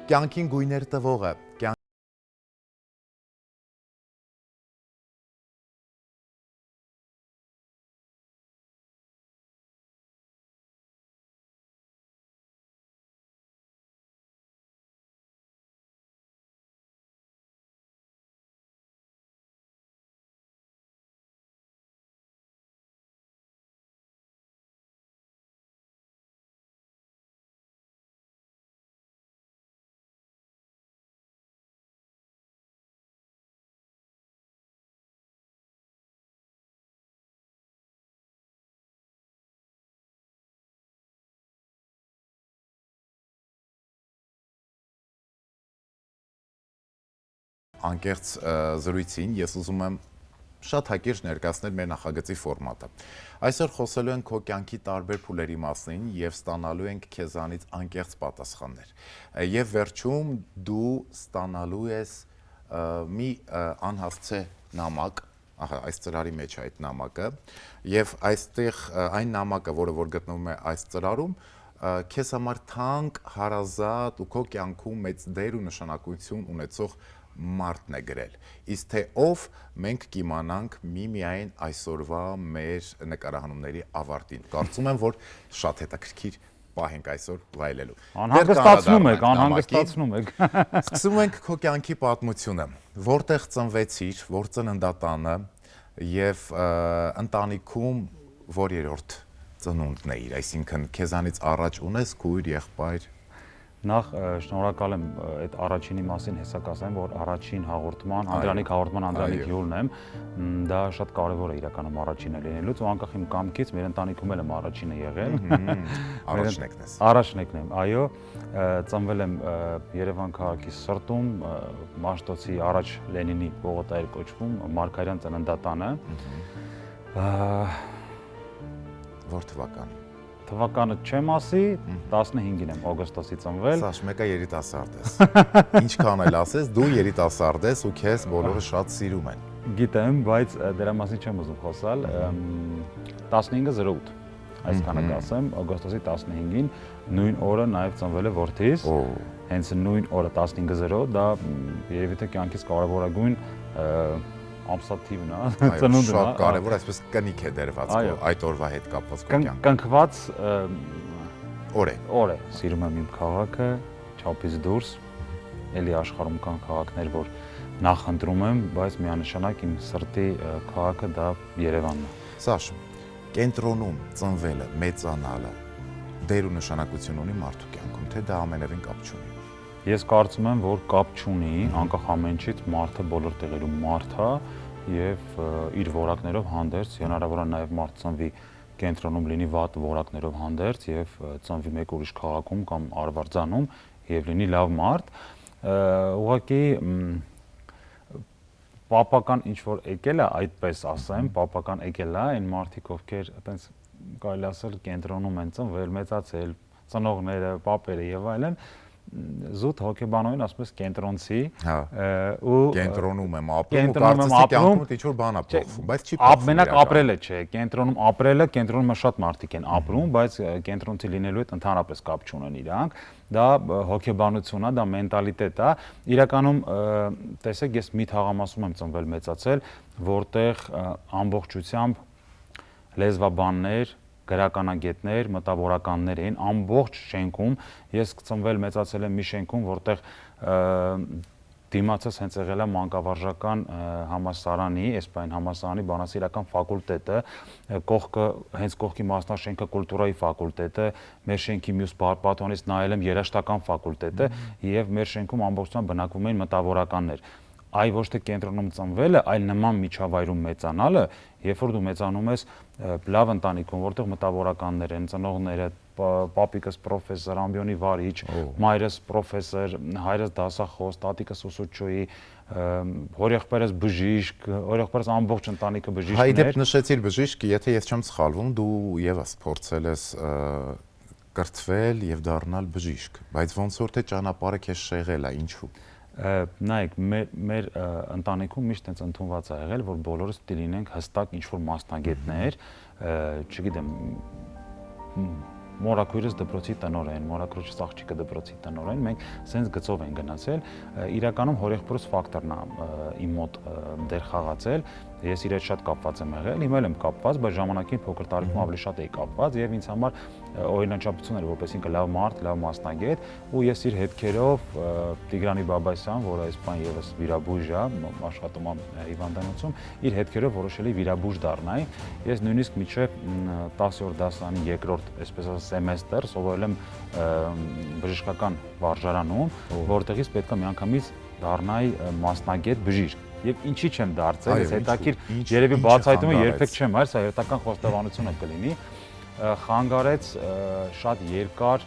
Կյանքին գույներ տվողը, անկեղծ զրույցին ես ուզում եմ շատ հակիրճ ներկայացնել մեր նախագծի ֆորմատը։ Այսօր խոսելու ենք քո կյանքի տարբեր փուլերի մասին եւ ստանալու ենք քեզանից անկեղծ պատասխաններ։ Եվ վերջում դու ստանալու ես մի անհասցե նամակ, ահա այս ծրարի մեջ այդ նամակը, եւ այստեղ այն նամակը, որը որ գտնվում է այս ծրարում, քեզ համար թանկ, հարազատ ու քո կյանքում մեծ դեր ու նշանակություն ունեցող մարդն է գրել։ Իսկ թե ով, մենք կիմանանք միմիայն այսօրվա մեր նկարահանումների ավարտին։ Կարծում եմ, որ շատ հետաքրքիր պահ ենք այսօր վայելելու։ Անհանգստացնում եք։ Սկսում ենք քո կյանքի պատմությունը։ Որտեղ ծնվեցիր, որ ծննդատանը եւ ընտանիքում որ երրորդ ծնունդն էիր, այսինքն քեզանից առաջ ունես քույր, եղբայր։ Նախ շնորհակալ եմ այդ առաջինի մասին հեսա ասեմ, որ առաջին հաղորդման, Անդրանիկ հաղորդման Անդրանիկ Յուլն եմ, դա շատ կարևոր է իրականում առաջինը լինելուց, ու անկախ իմ կամքից մեր ընտանիքում էլ եմ առաջինը եղել։ Առաջնեկն ես։ Առաջնեկն եմ, այո, ծնվել եմ Երևան քաղաքի սրտում, Մաշտոցի առաջ Լենինի պողոտայր կոչվում, Մարգարյան ծննդատանը։ Որ թվականի։ Թվականը չեմ ասի, 15-ին եմ օգոստոսի ծնվել։ Սաշ, մեկը երիտասարդ ես։ Ինչքան էլ ասես, դու երիտասարդ ես ու քեզ բոլորը շատ սիրում են։ Գիտեմ, բայց դրա մասին չեմ ուզում խոսալ։ 15:08, այսքանը կասեմ, օգոստոսի 15-ին, նույն օրը նաև ծնվել է որդիս։ Հենց նույն օրը 15:08, դա երևի թե կյանքից կարևորագույն ամսաթիվն է, ծնունդն է։ Շատ կարևոր, այսպես կնիկ է դերված այդ օրվա հետ կապված քո կյանքում։ Կնքված օր է։ Սիրում եմ իմ քաղաքը, չափից դուրս, էլի աշխարհում կան քաղաքներ, որ նախընտրում եմ, բայց միանշանակ իմ սրտի քաղաքը դա Երևանն է։ Սաշ, կենտրոնում ծնվելը, մեծանալը դեր ու նշանակություն ունի մարդու կյանքում, թե դա ամենևին կապ չունի։ Ես կարծում եմ, որ կապ չունի, անկախ ամեն ինչից մարդը բոլոր տեղերում մարդ է եւ իր որակներով հանդերձ, հնարավոր է նաեւ մարդ ծնվի կենտրոնում լինի վատ որակներով հանդերձ եւ ծնվի մեկ ուրիշ քաղաքում կամ Արվարձանում եւ լինի լավ մարդ։ Ուղղակի պապական ինչ որ եկել է, այդպես ասեմ, պապական եկել է այն մարդիկ, ովքեր այտենց կարելի ասել կենտրոնում են ծնվել, մեծացել, ծնողները, պապերը եւ այլն, զուտ հոգեբանորեն ասում ես կենտրոնցի ու կենտրոնում եմ ապրում ու կարծես թե կյանքումդ ինչ որ բան է փոխվում, բայց չի փոխվում։ Մենակ ապրելը չէ, կենտրոնում ապրելը, կենտրոնում շատ մարդիկ են ապրում, բայց կենտրոնցի լինելու հետ ընդհանրապես կապ չունեն իրանք։ Դա հոգեբանություն է, դա մենտալիտետ է։ Իրականում տեսեք, ես մի թաղամասում եմ ծնվել, մեծացել, որտեղ ամբողջությամբ լեզվաբաններ, գրականագետներ, մտավորականներ էին ամբողջ շենքում։ Ես ծնվել մեծացել եմ մի շենքում, որտեղ դիմացած հենց եղել է մանկավարժական համալսարանի, Էսպայն համալսարանի բանասիրական ֆակուլտետը, կողքը հենց կողքի մասնաշենքը կուլտուրայի ֆակուլտետը, մեր շենքի մյուս պատոնից նայել եմ երաժշտական ֆակուլտետը եւ մեր շենքում ամբողջությամբ բնակվում էին մտավորականներ։ Այ ոչ թե կենտրոնում ծնվելը, այլ նման միջավայրում մեծանալը, երբ որ դու մեծանում ես լավ ընտանիքում, որտեղ մտավորականներ են, ծնողները, պապիկս պրոֆեսոր, ամբիոնի վարիչ, մայրս պրոֆեսոր, հայրս դասախոս, տատիկս ուսուցչուհի, հորեղբայրս բժիշկ, հորեղբայրս ամբողջ ընտանիքը բժիշկներ։ Հայդեպ նշեցիր բժիշկ, եթե ես չեմ սխալվում, դու եւս փորձել ես կրթվել եւ դառնալ բժիշկ, բայց ոնց որ թե ճանապարհը քեզ շեղել է, ինչու։ Նայեք, մեր ընտանիքում միշտ այնց ընդունված է եղել, որ բոլորս պիտի լինենք հստակ ինչ-որ մասնագետներ, չգիտեմ, մորաքույրս դպրոցի տնօրեն, մորաքրոջս աղջիկը դպրոցի տնօրեն, մենք սենց գծով են գնացել, իրականում հորեղբորս ֆակտորն է իմ մոտ դեր խաղացել, ես իր հետ շատ կապված եմ եղել, հիմա էլ եմ կապված, բայց ժամանակին փոքր տարիքում ավելի շատ էի կապված եւ ինձ համար օրինաչափություն էր, որպես ինքը լավ մարդ, լավ մասնագետ, ու ես իր հետքերով Տիգրանի Բաբասյան, որը այսպան եւս վիրաբույժ է, աշխատում է հիվանդանոցում, իր հետքերով որոշել էի վիրաբույժ դառնալ։ Ես նույնիսկ մինչև 10-րդ դասարանի երկրորդ, այսպես ասած, սեմեստր սովորել եմ բժշկական վարժարանում, որտեղից պետք է միանգամից դառնայի մասնագետ բժիշկ։ Եվ ինչի չեմ դարձել, ես հետաքրքիր երևի բացահայտումը երբեք չեմ արել, սա երթական խոստովանություն է կլինի, խանգարեց շատ երկար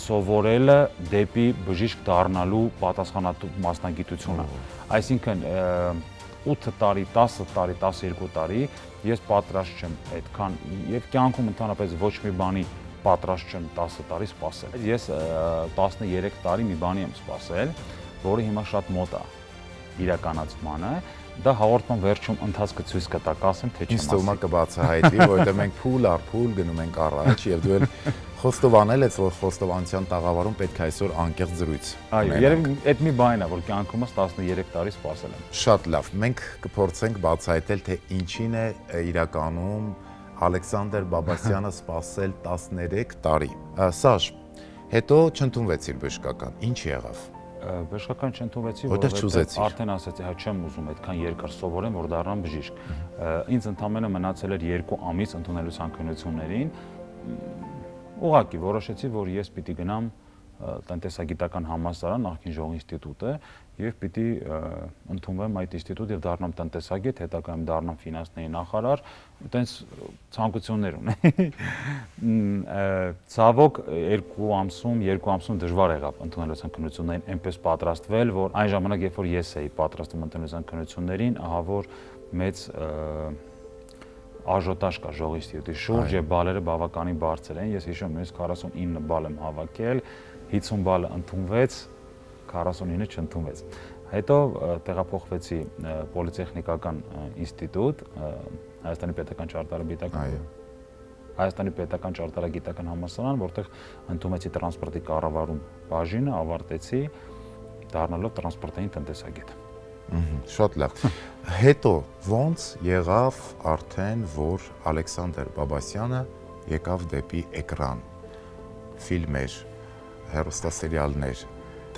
սովորելը դեպի բժիշկ դառնալու պատասխանատու մասնագիտությունը։ Այսինքն 8 տարի, 10 տարի, 12 տարի ես պատրաստ չեմ այդքան եւ կյանքում ընդհանրապես ոչ մի բանի պատրաստ չեմ 10 տարի սպասել։ Ես 13 տարի մի բանի եմ սպասել, որը հիմա շատ մոտ է իրականացմանը, դա հաղորդման վերջում ընթացքը ցույց կտա, կասեմ թե չեմ ասի։ Ինձ թվում է կբացահայտվի, որովհետեւ մենք փուլ առ փուլ գնում ենք առաջ եւ դու էլ խոստովանել ես, որ խոստովանության տաղավարում պետք է այսօր անկեղծ զրույց։ Այո, երևի այդ մի բանն է, որ կյանքումս 13 տարի սպասել եմ։ Շատ լավ։ Մենք կփորձենք բացահայտել, թե ինչին է իրականում Ալեքսանդր Բաբասյանը սպասել 13 տարի։ Սաշ, հետո չընդունվեցիր բժշկական։ Ինչ եղավ։ Բժշկական չընդունվեցի, որովհետեւ արդեն ասացի, հա չեմ ուզում այդքան երկար սովորեմ, որ դառնամ բժիշկ։ Ինձ ընդամենը մնացել էր 2 ամիս ընդունելու ցանկություններին։ Ուղղակի որոշեցի, որ ես պիտի գնամ տնտեսագիտական համալսարան, նախկին Ժող ինստիտուտը, եւ պիտի ընդունվեմ այդ ինստիտուտ եւ դառնամ տնտեսագետ, հետագայում դառնամ ֆինանսների նախարար, այտենց ցանկություններ ունեի։ Ցավոք 2 ամսում դժվար եղավ ընդունելու ցանկություններին այնպես պատրաստվել, որ այն ժամանակ, երբ որ ես էի պատրաստում ընդունելու ցանկություններին, ահա որ մեծ աժոտաժ կա Ժող ինստիտուտի շուրջ եւ բալերը բավականին բարձր են։ Ես հիշում եմ, նույնիսկ 49 բալ եմ հավաքել, 50 բալը ընդունվեց, 49-ը չընդունվեց։ Հետո տեղափոխվեցի պոլիտեխնիկական ինստիտուտ, Հայաստանի պետական ճարտարագիտական Հայաստանի պետական ճարտարագիտական համալսարան, որտեղ ընդունվեցի տրանսպորտի կառավարում բաժինը, ավարտեցի, դառնալով տրանսպորտային տնտեսագետ։ Շատ լավ։ Հետո ոնց եղավ արդեն, որ Ալեքսանդր Բաբասյանը եկավ դեպի էկրան, ֆիլմեր, հեռուստասերիալներ,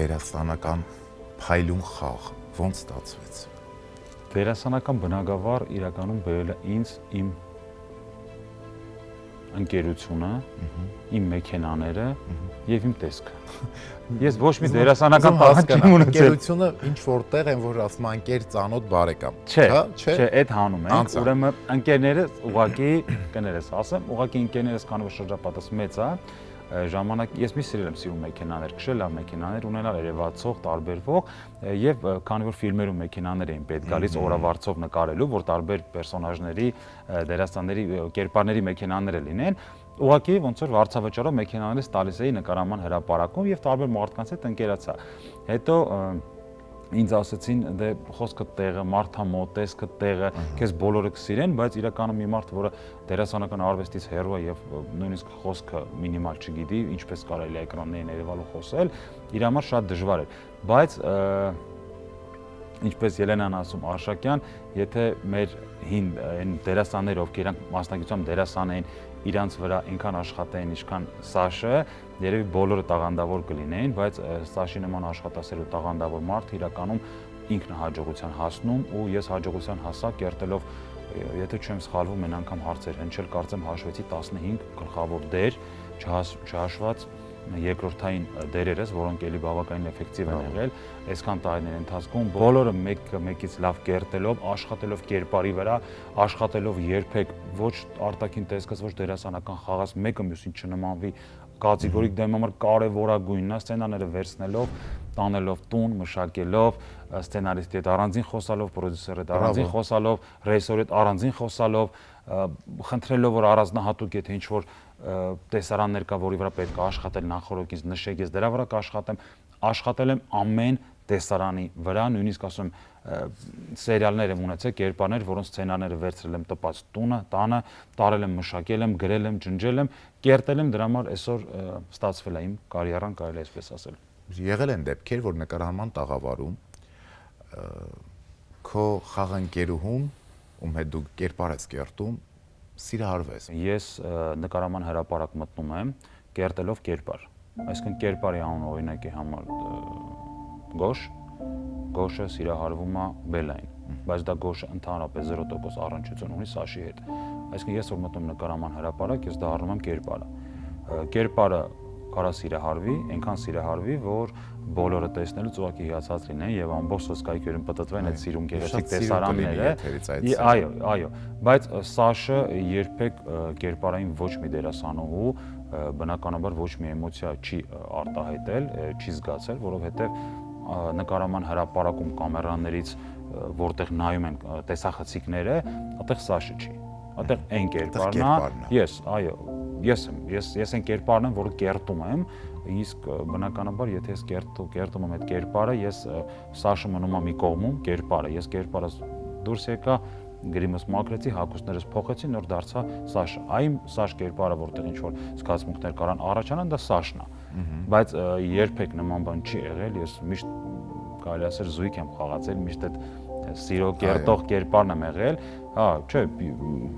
դերասանական փայլուն խաղ, ոնց ստացվեց։ Դերասանական բնագավառ իրականում բերել է ինձ իմ ընկերությունը, իմ մեքենաները եւ իմ տեսքը։ Ես ոչ մի դերասանական տաղանդ չեմ ունեցել։ Ընկերությունը ինչ որտեղ են, որ ասում անկեր ծանոթ բարեկամ։ Չէ, այդ հանում են։ Ուրեմն ընկերներս ուղակի կներես ասեմ, ուղակի ընկերներս քանի որ շրջապատս մեծ է, ժամանակ ես մի սիրել եմ սիրում մեքենաներ, քշել լավ մեքենաներ, ունենալ երևացող, տարբերվող եւ քանի որ ֆիլմերում մեքենաներ էին պետք գալիս օրավարձով նկարելու, որ տարբեր պերսոնաժների, դերասանների, կերպարների մեքենաները լինեն, ուղղակի ոնց որ վարձավճարով մեքենաներից տալիս էի նկարահանման հրապարակում եւ տարբեր մարդկանց հետ ընկերացա։ Հետո ինձ ասացին, դե խոսքը տեղը, մարդա մոտ, տեսքը տեղը, քեզ բոլորը կսիրեն, բայց իրականում մի մարդ, որը դերասանական արվեստից հեռու է եւ նույնիսկ խոսքը մինիմալ չգիտի, ինչպես կարելի է էկրաններին երևալու խոսել, իր համար շատ դժվար էր։ Բայց ինչպես Ելենան ասում, Արշակյան, եթե մեր հին այն դերասանները, ովքեր իրանք մասնագիտությամբ դերասան էին, իրանց վրա այնքան աշխատեն, ինչքան Սաշը, երևի բոլորը տաղանդավոր կլինեին, բայց Սաշի նման աշխատասեր ու տաղանդավոր մարդ իրականում ինքն է հաջողության հասնում ու ես հաջողության հասա կերտելով, եթե չեմ սխալվում, այն անգամ հարցեր հնչել, կարծեմ հաշվեցի 15 գլխավոր դեր, չհաշված երկրորդային դերերս, որոնք էլի բավականին էֆեկտիվ են եղել, այսքան տարիների ընթացքում բոլորը մեկից լավ կերտելով, աշխատելով կերպարի վրա, աշխատելով երբեք ոչ արտաքին տեսքից, ոչ դերասանական խաղաց մեկը մյուսին չնմանվի, կատեգորիկ դեմ համար կարևորագույնն է սցենաները վերցնելով, տանելով տուն, մշակելով, սցենարիստի հետ առանձին խոսալով, պրոդյուսերի հետ առանձին խոսալով, ռեժիսորի հետ առանձին խոսալով, խնդրելով որ առանձնահատուկ եթե ինչ որ տեսարաններ կա, որի վրա պետք է աշխատել նախորոքից նշեք, ես դրա վրա կաշխատեմ, աշխատել եմ ամեն տեսարանի վրա, նույնիսկ ասում սերիալներ եմ ունեցել, կերպարներ, որոնց սցենարները վերցրել եմ տպած տանը, տարել եմ, մշակել եմ, գրել եմ, ջնջել եմ, կերտել եմ, դրա համար այսօր ստացվել է իմ կարիերան, կարելի է այսպես ասել։ Եղել են դեպքեր, որ նկարահանման տաղավարում քո խաղընկերուհուն, ում հետ դու կերպար ես կերտում, սիրահարվես։ Ես նկարահանման հրապարակ մտնում եմ, կերտելով կերպար։ Այսինքն կերպարի անուն օրինակի համար Գոշը սիրահարվում է Բելային, բայց դա Գոշը ընդհանրապես 0% առնչություն ունի Սաշի հետ։ Այսինքն ես որ մտնում նկարահանման հրապարակ, ես դառնում եմ կերպարը։ Կերպարը կարա սիրահարվի, այնքան սիրահարվի, որ բոլորը տեսնելուց ուղղակի հիացած լինեն եւ ամբողջ սոսկայքերին պատտվեն այդ սիրուն գեղեցիկ տեսարանները։ Այո, բայց Սաշը երբեք կերպարային ոչ մի դերասանուհու բնականաբար ոչ մի էմոցիա չի արտահայտել, չի զգացել, որովհետեւ նկարահանման հրապարակում կամերաներից որտեղ նայում են տեսախցիկները, այդտեղ Սաշը չի։ Այդտեղ այն կերպարն է։ Ես այն կերպարն եմ, որը կերտում եմ, իսկ բնականաբար եթե ես կերտում եմ այդ կերպարը, ես Սաշը մնում է մի կողմում, կերպարը, ես կերպարը դուրս եկա, գրիմս մաքրեցի, հագուստներս փոխեցի, նոր դարձա Սաշը։ Այն Սաշ կերպարը, որտեղ ինչ որ զգացմունքներ կարան առաջանան, դա Սաշն է։ Բայց երբեք նման բան չի եղել, ես միշտ կարելի ասել զույգ եմ խաղացել, միշտ այդ սիրո կերտող կերպարն եմ եղել, հա, չէ,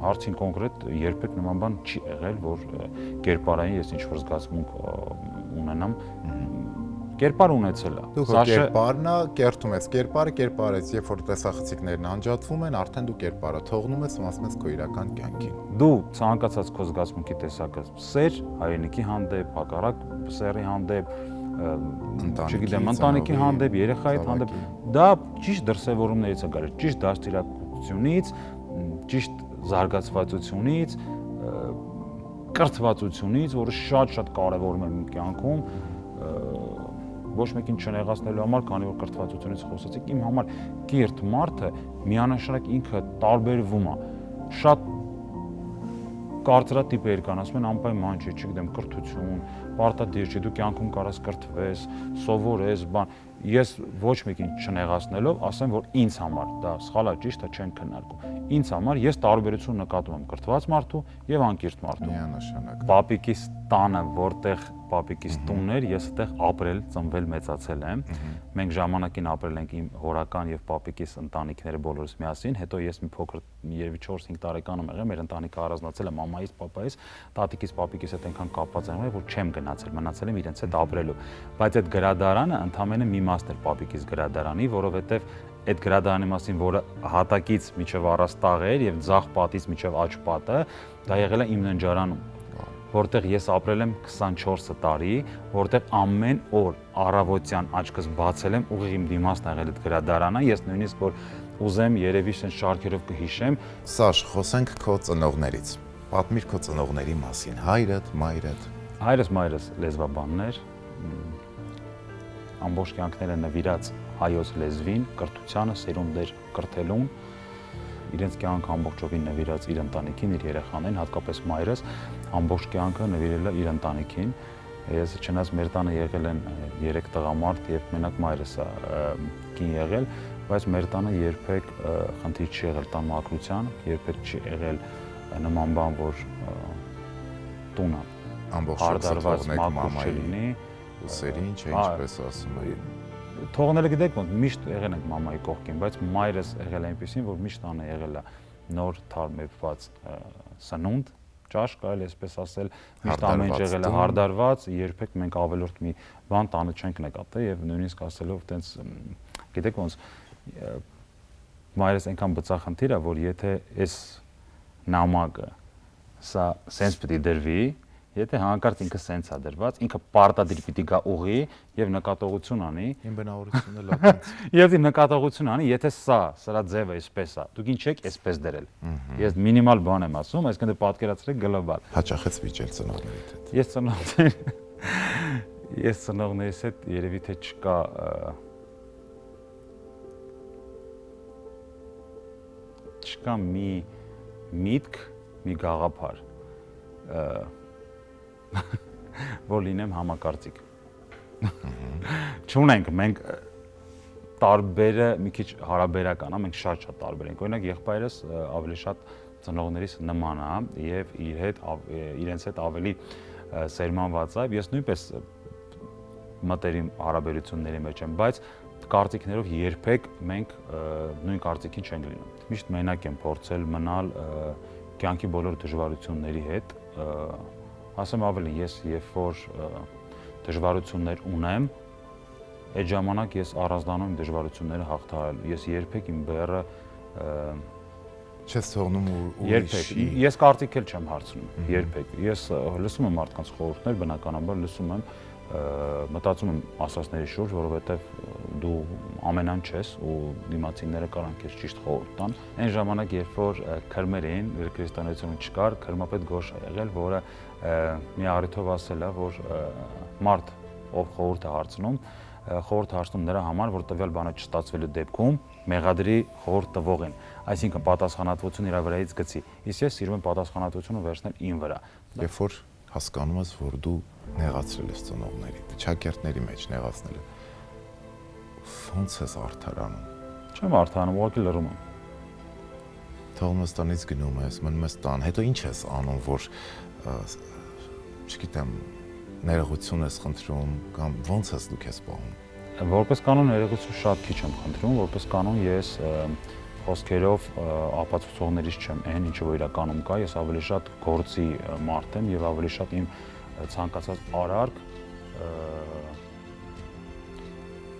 հարցին կոնկրետ երբեք նման բան չի եղել, որ կերպարային ես ինչ որ զգացմունք ունենամ, կերպար ունեցել է։ Դու կերպարն է, կերտում ես կերպարը, կերպարից, երբ որ տեսախցիկներն անջատվում են, արդեն դու կերպարը թողնում ես ու ասում ես քո իրական կյանքին։ Դու ցանկացած քո զգացմունքի տեսակը սեր, հայրենիքի հանդեպ, հակառակ սերի հանդեպ, չգիտեմ, ընտանիքի հանդեպ, երեխայի հանդեպ, դա ճիշտ դրսևորումներից է գալիս, ճիշտ դաստիարակությունից, ճիշտ զարգացվածությունից, կրթվածությունից, որը շատ կարևորում եմ իմ կյանքում, ոչ մեկին չնեղացնելու համար, քանի որ կրթվածությունից խոսեցիք, իմ համար կիրթ մարդը միանշանակ ինքը տարբերվում է։ Շատ կարծրատիպեր կան, ասում են անպայման չի, չգիտեմ, կրթություն, պարտադիր չի, դու կյանքում կարաս կրթվես, սովորես, բան։ Ես ոչ մեկին չնեղացնելով ասեմ, որ ինձ համար դա սխալ է, ճիշտ է, չեն քննարկում։ Ինձ համար ես տարբերություն նկատում եմ կրթված մարդու եւ անկիրթ մարդու։ Միանշանակ։ Պապիկիս տանը, որտեղ պապիկիս տունն էր, ես այդտեղ ապրել, ծնվել, մեծացել եմ։ Մենք ժամանակին ապրել ենք իմ հորական եւ պապիկիս ընտանիքները բոլորս միասին, հետո ես մի փոքր երևի 4-5 տարեկանում եղել, մեր ընտանիքը առանձնացել է մամայից, պապայից, տատիկիս, պապիկիս հետ այնքան կապված եմ, որ չեմ գնացել, մնացել եմ իրենց հետ ապրելու։ Բայց այդ գրադարանը ընդամենը մի մասն էր պապիկիս գրադարանի, որովհետեւ այդ գրադարանի մասին, որը հատակից միջև առաստաղ էր եւ ձախ պատից միջև աջ պատը, դա եղել է իմ ննջարանում, որտեղ ես ապրել եմ 24 տարի, որտեղ ամեն օր առավոտյան աչքս բացել եմ, ուղիղ իմ դիմացն եղել այդ գրադարանը, ես նույնիսկ որ ուզեմ երևի շեն շարքերով կհիշեմ։ Սաշ, խոսենք քո ծնողներից։ Պատմիր քո ծնողների մասին, հայրդ, մայրդ։ Հայրս, մայրս լեզվաբաններ, ամբողջ կյանքները նվիրած հայոց լեզվին, կրթությանը, սերունդեր կրթելուն, իրենց կյանքը ամբողջովին նվիրած իր ընտանիքին, իր երեխաներին, հատկապես մայրս ամբողջ կյանքը նվիրել է իր ընտանիքին։ Ես չնայած մեր տանը եղել են 3 տղամարդ եւ մենակ մայրս է կին եղել, բայց մեր տանը երբեք խնդիր չի եղել տան մաքրության, երբեք չի եղել նման բան, որ տունը ամբողջ մաքուր չլինի, ուսերին, չէ, ինչպես ասում են։ Թողնելը գիտեք ոնց միշտ եղել ենք մամայի կողքին, բայց մայրս եղել է այնպեսին, որ միշտ անը եղել է նոր թարմեցված սնունդ, ճաշ, կարելի այսպես ասել, միշտ ամեն ինչ եղել է հարդարված, երբեք մենք ավելորդ մի բան տանը չենք նկատել եւ նույնիսկ ասելով տենց գիտեք ոնց մայրս այնքան բծախնդիր է, որ եթե այս նամակը սա սենց պիտի դրվի, եթե հանկարծ ինքը սենց է դրված, ինքը պարտադիր պիտի գա ուղի եւ նկատողություն անի։ Իմ բնավորությունը լավ։ Եվ դի նկատողություն անի, եթե սրա ձևը այսպես է, դուք ինչ եք այսպես դրել։ Ես մինիմալ բան եմ ասում, այսինքն դե պատկերացրեք գլոբալ։ Հաճախեց վիճել ծնողներիդ հետ։ Ես ծնողներիս հետ երևի թե չկա մի միտք, մի գաղափար, որ լինեմ համակարծիք։ Չունենք, մենք տարբերը մի քիչ հարաբերական է, մենք շատ տարբեր ենք։ Օրինակ եղբայրս ավելի շատ ծնողներիս նման է եւ իրենց հետ ավելի սերմանված է, ես նույնպես մտերիմ հարաբերությունների մեջ եմ, բայց կարծիքներով երբեք մենք նույն կարծիքին չենք լինում։ Միշտ մենակ եմ փորձել մնալ կյանքի բոլոր դժվարությունների հետ, ասեմ ավելի, ես երբ որ դժվարություններ ունեմ, այդ ժամանակ ես առանձնանում եմ դժվարությունները հաղթահարելու։ Ես երբեք իմ բեռը չես թողնում ուրիշի։ Ես կարծիք էլ չեմ հարցնում, երբեք։ Ես լսում եմ մարդկանց խորհուրդներ, բնականաբար լսում եմ, մտածում եմ ասածների շուրջ, որովհետև դու ամենան չես ու դիմացինները կարան քեզ ճիշտ խորհուրդ տան։ Այն ժամանակ, երբ որ քրմեր էին, քրիստոնեությունը չկար, քրմապետ Գոշ է եղել, որը մի առիթով ասել է, որ մարդ ով խորհուրդ է հարցնում նրա համար, որ տվյալ բանը չստացվելու դեպքում մեղադրի խորհուրդ տվողին, այսինքն պատասխանատվությունը իր վրայից գցի։ Իսկ ես սիրում եմ պատասխանատվությունը վերցնել իմ վրա։ Երբ որ հասկանում ես, որ դու նեղացրել ես ծնողների, ճակերտների մեջ նեղացնելը, ո՞նց ես արդարանում։ Չեմ արդարանում, ուղղակի լռում եմ։ Թողնում ես տնից գնում ես, մնում ես տան, հետո ինչ ես անում, որ չգիտեմ, ներողություն ես խնդրում կամ ո՞նց ես դու քեզ պահում։ Որպես կանոն ներողություն շատ քիչ եմ խնդրում, որպես կանոն ես խոսքերով ապացուցողներից չեմ, այն ինչը որ իրականում կա, ես ավելի շատ գործի մարդ եմ եւ ավելի շատ իմ ցանկացած արարք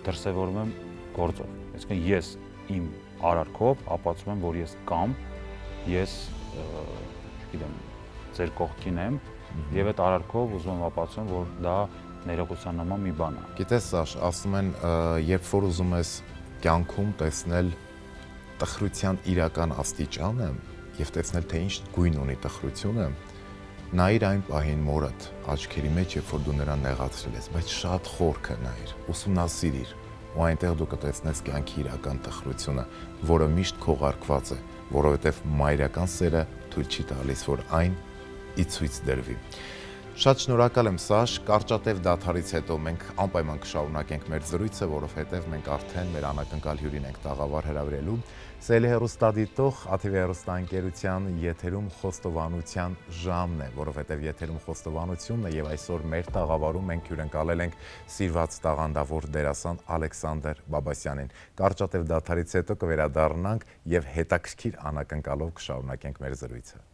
դրսևորում եմ գործով։ Այսինքն ես իմ արարքով ապացուցում եմ, որ ես կամ ես, չգիտեմ, ձեր կողքին եմ եւ այդ արարքով ուզում եմ ապացուցեմ, որ դա ներողության նման մի բան է։ Գիտես, Սաշ, ասում են, երբ որ ուզում ես կյանքում տեսնել տխրության իրական աստիճանը եւ տեսնել թե ինչ գույն ունի տխրությունը, նայիր այն պահին մորդ աչքերի մեջ, երբ որ դու նրան նեղացրել ես, բայց շատ խորքը նայիր, ուսումնասիրիր, ու այնտեղ դու կտեսնես կյանքի իրական տխրությունը, որը միշտ քողարկված է, որովհետեւ մայրական սերը թույլ չի տալիս, որ այն ի ցույց դրվի։ Շատ շնորհակալ եմ, Սաշ, կարճատև դադարից հետո մենք անպայման կշարունակենք մեր զրույցը, որովհետև մենք արդեն մեր անակնկալ հյուրին ենք տաղավար հրավիրելու։ Սելի հեռուստադիտող ATV հեռուստաընկերության եթերում խոստովանության ժամն է, որովհետև եթերում խոստովանությունն է եւ այսօր մեր տաղավարում մենք հյուրընկալել ենք սիրված տաղանդավոր դերասան Ալեքսանդր Բաբասյանին։ Կարճատև դադարից հետո կվերադառնանք եւ հետաքրքիր անակնկալով կշարունակենք մեր զրույցը։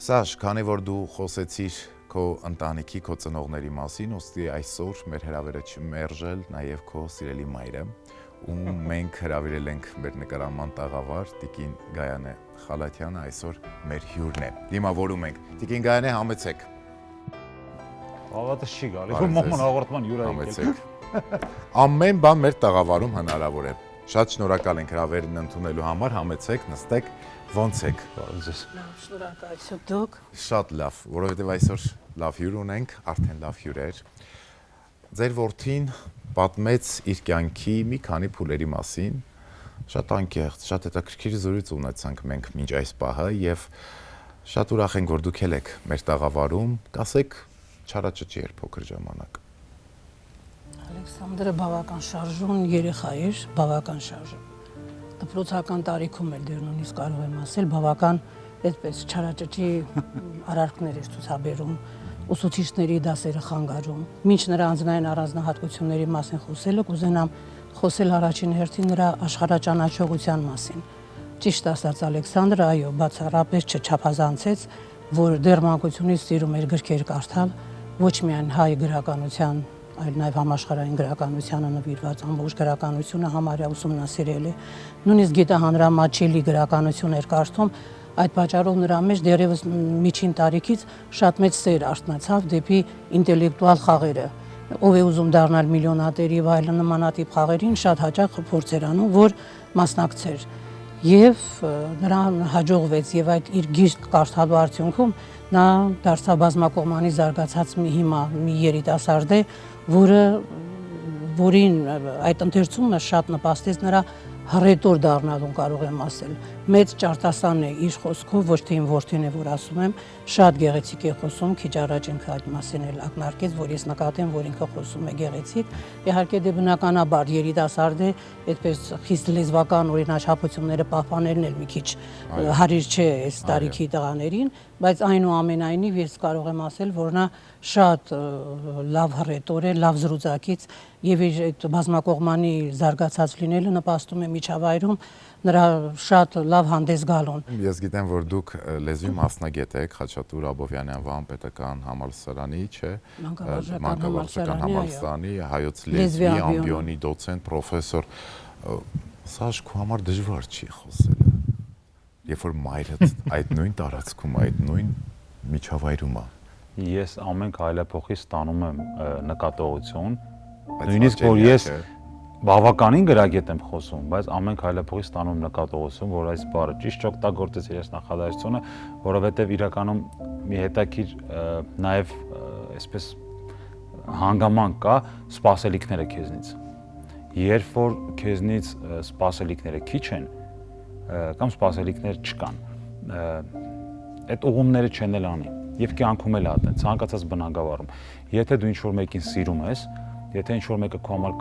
Սաշ, քանի որ դու խոսեցիր քո ընտանիքի, քո ծնողների մասին, ուստի այսօր մեր հրավերը չմերժել նաև քո սիրելի մայրը, ում մենք հրավիրել ենք մեր նկարահանման տաղավար, Տիկին Գայանե Խալաթյանը այսօր մեր հյուրն է։ Դիմավորում ենք։ Տիկին Գայանե, համեցեք։ Հավատս չի գալի, որ մոմն հաղորդման հյուր է եկել։ Ամեն բան մեր տաղավարում հնարավոր է։ Շատ շնորհակալ ենք հրավերն ընդունելու համար, համեցեք, նստեք, ոնց եք։ Լավ, շնորհակալություն դուք։ Շատ լավ, որովհետև այսօր լավ հյուր ունենք, արդեն լավ հյուրեր։ Ձեր որդին պատմեց իր կյանքի մի քանի փուլերի մասին, շատ անկեղծ, շատ հետաքրքիր զրույց ունեցանք մենք մինչ այս պահը եւ շատ ուրախ ենք, որ դուք եք մեր տաղավարում, կասեք չարաճճի էր փոքր ժամանակ։ Ալեքսանդրը բավական շարժուն երեխա էր, բավական շարժուն։ Դպրոցական տարիքում էլ դեռ նույնիսկ կարող եմ ասել, բավական այդպես չարաճճի արարքներ էր ցուցաբերում, ուսուցիչների դասերը խանգարում։ Մինչ նրա անձնային առանձնահատկությունների մասին խոսելը կուզենամ խոսել առաջին հերթին նրա աշխարհաճանաչողության մասին։ Ճիշտ ասած, Ալեքսանդրը, այո, բացառապես չչափազանցեց, որ դեռ մանկությունից սիրում էր գրքեր կարդալ, ոչ միայն հայ գրականության, այլ նաև համաշխարհային գրականությանը նվիրված ամբողջ գրականությունը համարյա ուսումնասիրել է։ Նույնիսկ գիտահանրամատչելի գրականություն էր կարդում, այդ պատճառով նրա մեջ դեռևս միջին տարիքից շատ մեծ սեր արթնացավ դեպի ինտելեկտուալ խաղերը։ Ով է ուզում դառնալ միլիոնատեր եւ այլ նմանատիպ խաղերին, շատ հաճախ փորձ էր անում, որ մասնակցեր։ Եվ նրան հաջողվեց եւ այդ իր գիրք կարդալու արդյունքում նա դարձավ բազմակողմանի զարգացած մի երիտասարդ է, որին այդ ընթերցումը շատ նպաստեց նրա հռետոր դառնալուն, կարող եմ ասել։ մեծ ճարտասանն է իր խոսքով, ոչ թե իմ որդին է, որ ասում եմ, շատ գեղեցիկ է խոսում, քիչ առաջ ինքը այդ մասին էլ ակնարկեց, որ ես նկատեմ, որ ինքը խոսում է գեղեցիկ։ Իհարկե դե բնականաբար երիտասարդ է, այդպես խիստ լեզվական օրինաչափությունները պահպանելն էլ մի քիչ հարիր չէ այս տարիքի տղաներին, բայց այնուամենայնիվ ես կարող եմ ասել, որ նա շատ լավ հռետոր է, լավ զրուցակից եւ իր այդ բազմակողմանի զարգացած լինելը նպաստում է միջավայրում նրա շատ լավ հանդես գալուն։ Ես գիտեմ, որ դուք լեզվի մասնագետ եք Խաչատուր Աբովյանի անվան պետական համալսարանի, չէ՞, մանկավարժական համալսարանի հայոց լեզվի ամբիոնի դոցենտ, պրոֆեսոր։ Սաշ, քո համար դժվար չի խոսելը։ Երբ որ մայրդ այդ նույն տարածքում, այդ նույն միջավայրում է։ Ես ամեն քայլափոխի ստանում եմ նկատողություն, նույնիսկ որ ես բավականին գրագետ եմ խոսում, բայց ամեն քայլափոխի ստանում նկատողություն, որ այս բառը ճիշտ չօգտագործեցի ես նախադասությունը, որովհետև իրականում մի հետաքրիր նաև այսպես հանգամանք կա սպասելիքները քեզնից։ Երբ որ քեզնից սպասելիքները քիչ են կամ սպասելիքներ չկան, այդ ուղումները չեն էլ անի եւ կյանքում էլ ատեն ցանկացած բնագավառում։ Եթե դու ինչ-որ մեկին սիրում ես, եթե ինչ-որ մեկը քո համար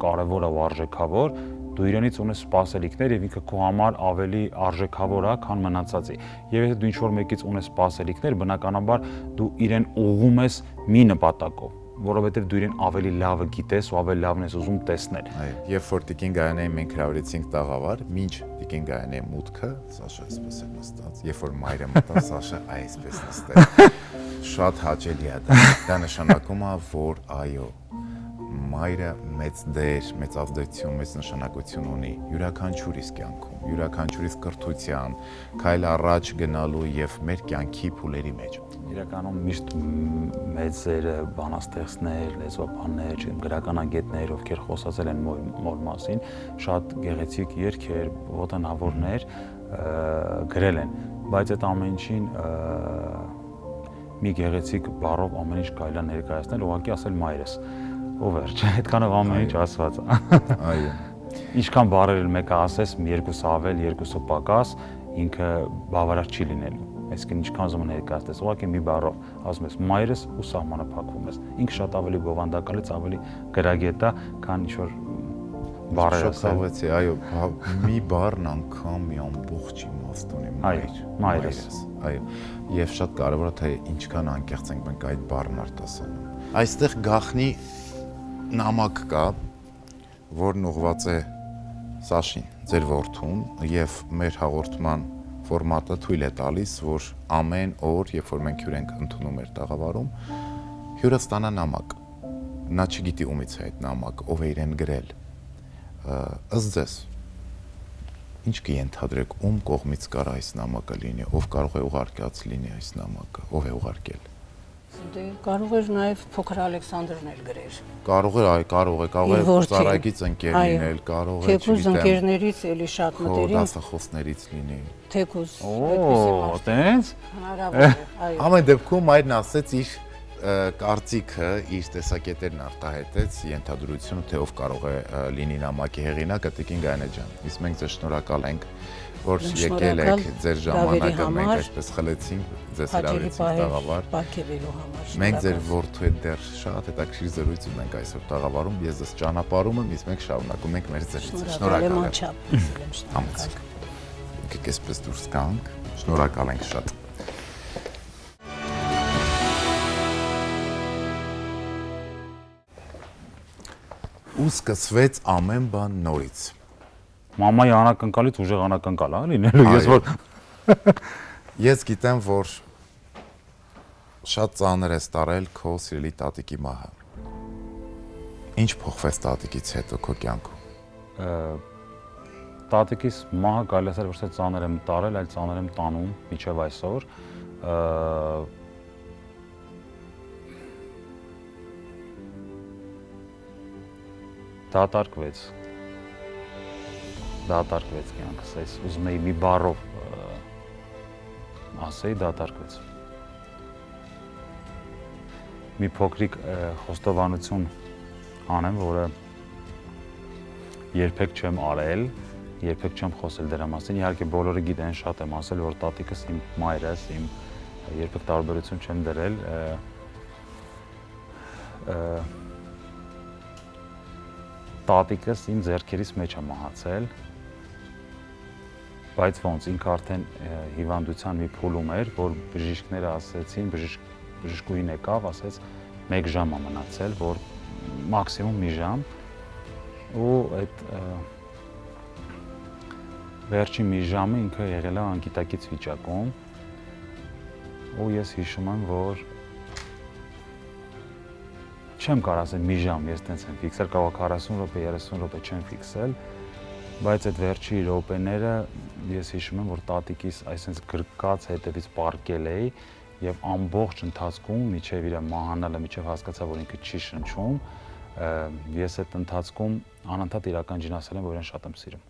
կարևոր է ու արժեքավոր, դու իրենից ունես սպասելիքներ եւ ինքը քո համար ավելի արժեքավոր է, քան մնացածի։ Եվ եթե դու ինչ-որ մեկից ունես սպասելիքներ, բնականաբար դու իրեն ուղղում ես մի նպատակով, որովհետեւ դու իրեն ավելի լավը գիտես ու ավելի լավն ես ուզում տեսնել։ Այո, երբ որ Տիկին Գայանեին մենք հրավիրեցինք տաղավար, մինչ Տիկին Գայանեի մուտքը, Սաշա այսպես էր նստած, երբ որ մայրը մտավ, Սաշա այսպես նստել։ Շատ հաճելի է դա։ Դա նշանակում է, որ այո, մայրը մեծ դեր, մեծ ազդեցություն, մեծ նշանակություն ունի յուրաքանչյուրիս կյանքում, յուրաքանչյուրիս կրթության, քայլ առաջ գնալու եւ մեր կյանքի փուլերի մեջ։ Իրականում միշտ մեծերը, բանաստեղծներ, լեզվաբաններ, գրականագետներ, ովքեր խոսացել են մոր մասին, շատ գեղեցիկ երգեր, ոտանավորներ գրել են, բայց այդ ամեն ինչին մի գեղեցիկ բառով ամեն ինչ կարելի է ներկայացնել, ուղղակի ասել մայրս։ Ով էր, այդքանով ամեն ինչ ասված է։ Այո։ Ինչքան բառեր մեկը ասես, երկուսը ավել, երկուսը պակաս, ինքը բավարար չի լինելու։ Այսինքն ինչքան ուզում ներկայացնես, ուղղակի մի բառով ասում ես մայրս ու սահմանը փակվում ես։ Ինքը շատ ավելի բովանդակալից ավելի գրագետ է, քան ինչ-որ բառեր ասել։ Շոկացի, այո, մի բառն անգամ մի ամբողջ իմաստ ունի մայրս։ Այո, եւ շատ կարեւոր է թե ինչքան անկեղծ ենք մենք այդ բառն արտասանում։ Այստեղ գախնի նամակ կա, որն ուղղված է Սաշին, ձեր որդուն, եւ մեր հաղորդման ֆորմատը թույլ է տալիս, որ ամեն օր, երբ որ մենք հյուր ենք ընդունում մեր տաղավարում, հյուրը ստանա նամակ։ Նա չգիտի ումից է այդ նամակը, ով է իրեն գրել։ Ըստ ձեզ, ինչ կենթադրեք, ում կողմից կարող այս նամակը լինի, ով կարող է ուղարկած լինի այս նամակը, ով է ուղարկել։ Դե կարող էր նաև փոքր Ալեքսանդրն էլ գրեր։ Կարող է ծառայից ընկեր լինել, կարող է, թեկուզ ընկերներից էլի շատ մտերիմ, դասախոսներից լինի։ Թեկուզ։ Օ, տենց։ Հնարավոր է, այո։ Ամեն դեպքում մայրն ասեց իր կարծիքը, իր տեսակետերն արտահայտեց, ենթադրությունը, թե ով կարող է լինի նամակի հեղինակը Տիկին Գայանե ջան։ Իսկ մենք ձեզ շնորհակալ ենք, որ եկել եք, ձեր ժամանակը մենք այսպես խլեցինք, ձեզ հրավիրեցինք տաղավար։ Պարգևելու համար։ Մենք ձեր որդու հետ դեռ շատ հետաքրքիր զրույց ունենք այսօր տաղավարում, ես ձեզ ճանապարհում եմ, իսկ մենք շարունակում ենք մեր զրույցը։ Շնորհակալ եմ։ Համեցեք։ Եկեք այսպես դուրս գանք։ Շնորհակալ ենք շատ։ Ու սկսվեց ամեն բան նորից։ Մամայի անակնկալից ուժեղ անակնկալ է լինելու, ես որ Ես գիտեմ, որ շատ ծանր ես տարել քո սիրելի տատիկի մահը։ Ինչ փոխվեց տատիկից հետո քո կյանքում։ Տատիկիս մահը կարելի ասել ոչ թե ծանր եմ տարել, այլ ծանր եմ տանում մինչև այսօր։ Դատարկվեց կյանքս, այս ուզում էի մի բառով ասեի, դատարկվեց։ Մի փոքրիկ խոստովանություն անեմ, որը երբեք չեմ արել երբեք չեմ խոսել դրա մասին։ Իհարկե բոլորը գիտեն, շատ եմ ասել, որ տատիկս իմ մայրս, իմ երբեք տարբերություն չեմ դրել։ Տատիկս իմ ձեռքերից մեջ է մահացել, բայց ոնց ինքը արդեն հիվանդության մի փուլում էր, որ բժիշկները ասեցին, բժշկուհին եկավ, ասեց 1 ժամ է մնացել, որ մաքսիմում մի ժամ, ու այդ վերջին մի ժամը ինքը եղել է անկիտակից վիճակում, ու ես հիշում եմ, որ չեմ կարող ասել մի ժամ, ես տենց եմ ֆիքսել, կարող 40 րոպե, 30 րոպե չեմ ֆիքսել, բայց այդ վերջի րոպեները ես հիշում եմ, որ տատիկիս այսպես գրկած հետևից պառկել էի եւ ամբողջ ընթացքում միջև իր մահանալը, միջև հասկացա, որ ինքը չի շնչում, ես այդ ընթացքում անընդհատ իրական ջին ասել եմ, որ իրեն շատ եմ սիրում։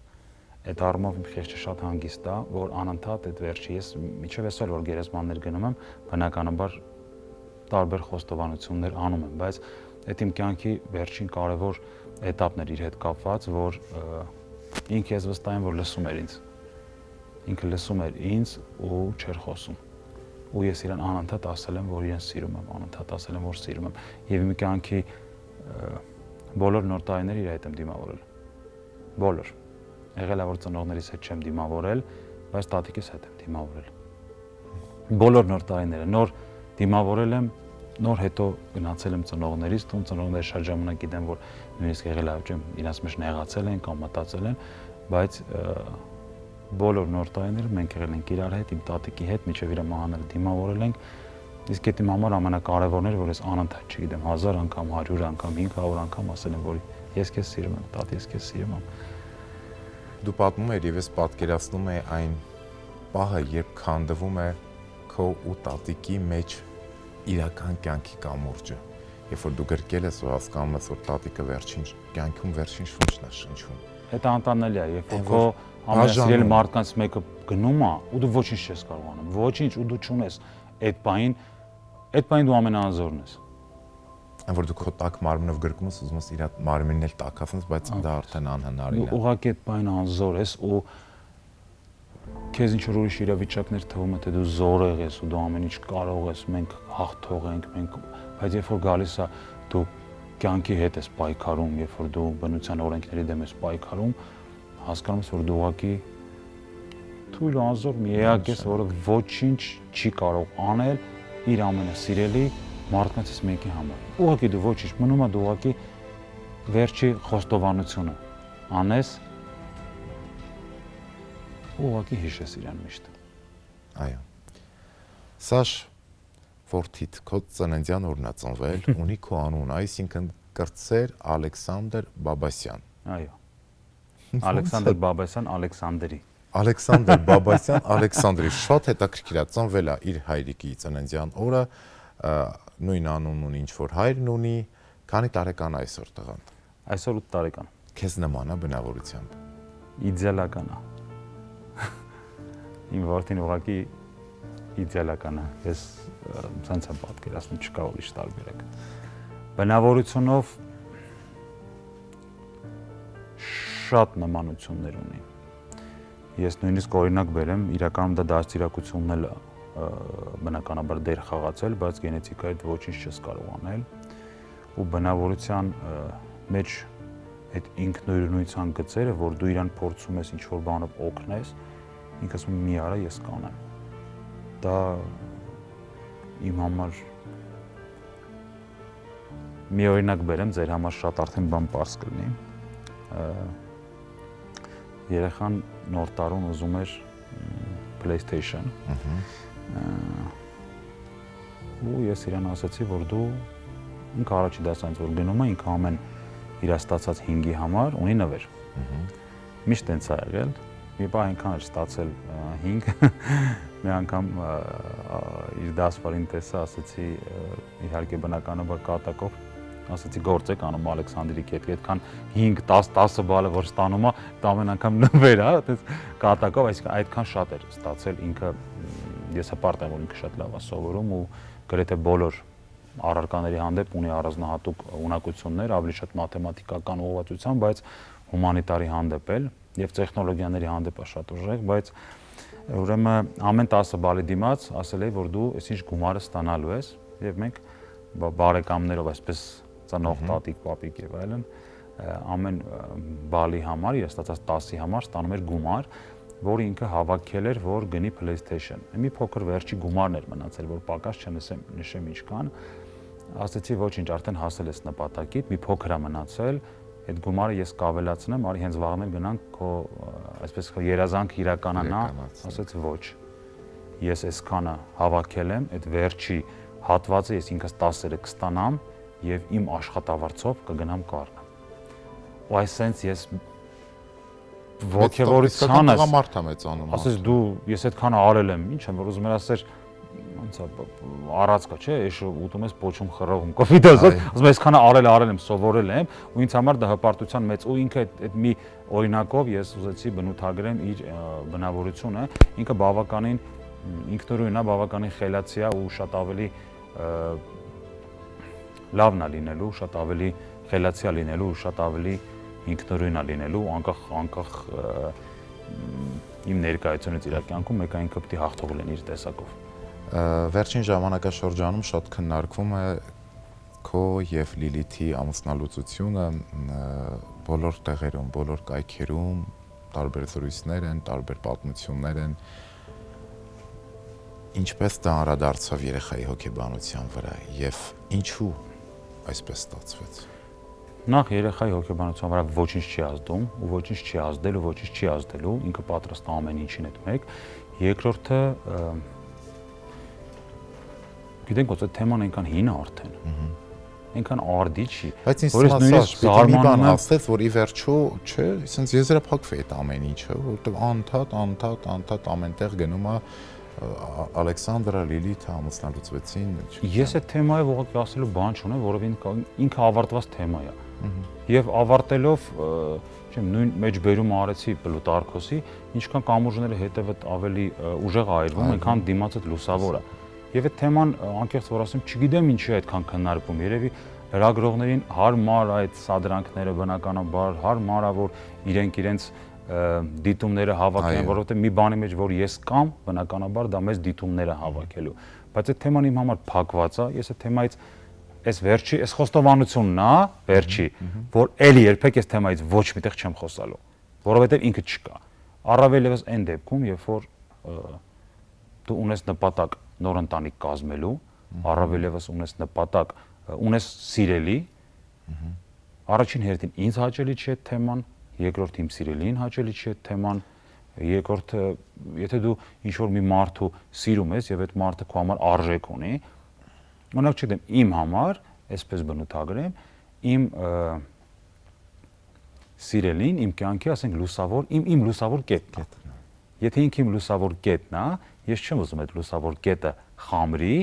Այդ առումով իմ խեղճը շատ հանգիստ է, որ անընդհատ այդ վերջի ես միջև այսօր որ գերեզմաններ գնում եմ, բնականաբար տարբեր խոստովանություններ անում եմ, բայց այդ իմ կյանքի վերջին կարևոր էտապն էր իր հետ կապված, որ ինքը ես վստահ եմ, որ լսում էր ինձ։ Ինքը լսում էր ինձ ու չէր խոսում։ Ու ես իրան անընդհատ ասել եմ, որ իրեն սիրում եմ, անընդհատ ասել եմ, որ սիրում եմ։ Եվ իմ կյանքի բոլոր նոր տարիները իր հետ եմ դիմավորել։ Բոլոր։ Եղել է որ ծնողներիս հետ չեմ դիմավորել, բայց տատիկիս հետ եմ դիմավորել։ Բոլոր նոր տարիները, նոր դիմավորել եմ, նոր հետո գնացել եմ ծնողներիս տուն, ծնողները շատ ժամանակ գիտեն, որ նույնիսկ եղել է, չեմ, իրաց մեջ նեղացել են կամ մտածել են, բայց բոլոր նոր տարիները մենք եղել ենք իրար հետ, իմ տատիկի հետ, մինչև իր մահանալը դիմավորել ենք, իսկ այդ իմ համար ամենակարևորն էր, որ ես անընդհատ չգիտեմ 1000 անգամ, 100 անգամ, 500 անգամ ասել եմ, որ ես քեզ սիրում եմ, տատի, ես քեզ սիրում եմ։ Դու պատմում ես եւ ես պատկերացնում եմ այն պահը, երբ քանդվում է քո ու տատիկի մեջ իրական կյանքի կամուրջը, երբ որ դու գրկել ես ու հասկանում ես, որ տատիկը վերջին կյանքում վերջին շունչն է շնչում։ Դա անտանելի է, երբ որ քո ամենասիրելի մարդկանց մեկը գնում է ու դու ոչինչ չես կարող անել, ոչինչ ու դու չունես այդ պահին դու ամենաանզորն ես։ Այն որ դու քո տակ մարմնով գրկում ես, ուզում ես իր մարմինն էլ տաքացնես, բայց դա արդեն անհնարին է։ Ուղղակի այդ պահին անզոր ես ու քեզ ինչ որ ուրիշ իրավիճակներ թվում է, թե դու զորեղ ես ու դու ամեն ինչ կարող ես, մենք հաղթող ենք, բայց երբ որ գալիս է դու կյանքի հետ ես պայքարում, երբ որ դու բնության օրենքների դեմ ես պայքարում, հասկանում ես, որ դու ուղղակի թույլ ու անզոր մի էակ ես, որը ոչինչ չի կարող անել իր ամենասիրելի մարդկանցից մեկի համար։ Ուղղակի դու ոչինչ, մնում է դու ուղղակի վերջի խոստովանությունը անես, ուղղակի հիշես իրան միշտ։ Այո։ Սաշ Ֆորթիտ քո ծննդյան օրն է ծնվել, ունի քո անուն, այսինքն Կրտսեր Ալեքսանդր Բաբասյան։ Այո։ Ալեքսանդր Բաբասյան Ալեքսանդրի։ Ալեքսանդր Բաբասյան Ալեքսանդրի շատ հետաքրքիր է, ծնվել է իր հայրիկի ծննդյան օրը, նույն անունն ունի ինչ որ հայրն ունի, քանի տարեկան է այսօր տղան։ Այսօր 8 տարեկան։ Քեզ նման է բնավորությամբ։ Իդեալական է։ Իմ որդին ուղղակի իդեալական է։ Ես ցանց եմ պատկերացնում, չկա ուրիշ տարբերակ։ Բնավորությունով շատ նմանություններ ունի։ Ես նույնիսկ օրինակ բերեմ, իրականում դա դաստիարակությունն էլ բնականաբար դեր խաղացել, բայց գենետիկայից ոչինչ չես կարող անել ու բնավորության մեջ այդ ինքնուրույնության գծերը, որ դու իրան փորձում ես ինչ-որ բանով օգնես, ինքս ասում մի արա ես կանեմ։ Դա իմ համար մի օրինակ բերեմ, ձեր համար շատ արդեն բան պարզ կլինի։ Երեխան նոր տարուն ուզում էր PlayStation։ Ու ես իրան ասացի, որ դու ինքը առաջի դասանից որ գնում է, ինքը ամեն իր ստացած 5-ի համար ունի նվեր։ Միշտ տենց է եղել։ Մի բան այնքան էր ստացել 5, մի անգամ իր դասվարին տեսա, ասացի իհարկե բնականաբար կատակով, ասացի գործեք անում Ալեքսանդրի հետ, այդքան 5-10 բալը որ ստանում է, դա ամեն անգամ նվեր է, այդպես կատակով, այսինքն այդքան շատ էր ստացել ինքը, ես հպարտ եմ, որ ինքը շատ լավ է սովորում ու գրեթե բոլոր առարկաների հանդեպ ունի առանձնահատուկ ունակություններ, ավելի շատ մաթեմատիկական ուղղվածությամբ, բայց հումանիտարի հանդեպ էլ եւ տեխնոլոգիաների հանդեպ շատ ուժեղ, բայց ուրեմն ամեն 10 բալի դիմաց ասել էի, որ դու այսինչ գումարը ստանալու ես եւ մենք բարեկամներով այսպես ծնող տատիկ, պապիկ եւ այլն ամեն բալի համար, ես ստացած 10-ի համար ստանում էր գումար, որ ինքը հավաքել էր, որ գնի PlayStation։ Մի փոքր վերջի գումարն էր մնացել, որ պակաս չնշեմ ինչքան։ Ասացի ոչինչ, արդեն հասել ես նպատակիդ, մի փոքր է մնացել, այդ գումարը ես կավելացնեմ, արի հենց վաղն գնանք քո այսպես երազանք իրականանա, ասաց ոչ։ Ես այսքանը հավաքել եմ, այդ վերջի հատվածը ես ինքս 10-ը կստանամ եւ իմ աշխատավարձով կգնամ կառնեմ։ Ու այսպես ես ոգևորությանը մարդա մեծանում։ Ասես դու ես այդքան արել եմ, ինչ եմ որ ուզում եմ ասել, ոնց է առածկա, չէ, էշ ուտում ես փոչում խռովում, կոֆիտոս, ասում ես քանը արել եմ, սովորել եմ, ու ինձ համար դա հպարտության մեծ ու ինքը այդ մի օրինակով ես ուզեցի բնութագրեմ իր բնավորությունը, ինքը բավականին ինքնուրույն է, բավականին խելացի է ու շատ ավելի լավն է լինելու, շատ ավելի խելացի է լինելու ու շատ ավելի ինքնուրույն է լինելու, անկախ իմ ներկայությունից իր կյանքում մեկը ինքը պետք է հաղթող լինի իր տեսակով։ Վերջին ժամանակաշրջանում շատ քննարկվում է քո եւ Լիլիթի ամուսնալուծությունը բոլոր տեղերում, բոլոր կայքերում, տարբեր զրույցներ են, տարբեր պատմություններ են։ Ինչպես դա անդրադարձավ երեխայի հոգեբանության վրա եւ ինչու այսպես ստացվեց։ Նախ երեխայի հոգեբանության վրա ոչինչ չի ազդում, ու ոչինչ չի ազդել ու ոչինչ չի ազդելու, ինքը պատրաստ է ամեն ինչին այդ մեկ։ Երկրորդը գիտենք ոնց է թեման այնքան հին է արդեն։ Այնքան արդի չի։ Բայց ինձ նույնիսկ մի բան ասեց, որ ի վերջո, չէ, ասենց եզրափակվի այդ ամեն ինչը, որովհետև անդադ ամենտեղ գնում է Ալեքսանդրը, Լիլիթը ամուսնալուծվեցին։ Ես այդ թեմայի ողոք ասելու բան չունեմ, որովհետև ինքը ավարտված թեմա է։ Եվ ավարտելով, չեմ նույն մեջբերումը արեցի Պլուտարքոսի, ինչքան կամուրջները հետևդ ավելի ուժեղ այրվում, այնքան դիմացդ լուսավոր է։ Եվ այդ թեման անկեղծ որ ասեմ, չգիտեմ ինչի է այդքան քննարկվում։ Երևի լրագրողներին հարմար այդ սադրանքները բնականաբար հարմար է, որ իրենց դիտումները հավաքեն, որովհետև մի բանի մեջ որ ես կամ բնականաբար դա մեծ դիտումները հավաքելու։ Բայց այդ թեման իմ համար փակված է, ես այդ թեմայից այս վերջի, այս խոստովանությունն է, վերջի, որ էլի երբեք այս թեմայից ոչ միտեղ չեմ խոսալու, որովհետև ինքը չկա։ Առավել եւս այն դեպքում, երբ որ դու ունես նպատակ նոր ընտանիք կազմելու, առավել եւս ունես նպատակ, ունես սիրելի, առաջին հերթին ինձ հաճելի չի այդ թեման, երկրորդ իմ սիրելին հաճելի չի այդ թեման, երկրորդը եթե դու ինչ որ մի մարդու սիրում ես եւ այդ մարդը քո համար արժեք ունի, օրինակ չգիտեմ, իմ համար, այսպես բնութագրեմ, իմ սիրելին, իմ կյանքի, ասենք լուսավոր, իմ լուսավոր կետն է։ Եթե ինքը իմ լուսավոր կետն է, ես չեմ ուզում այդ լուսավոր կետը խամրի,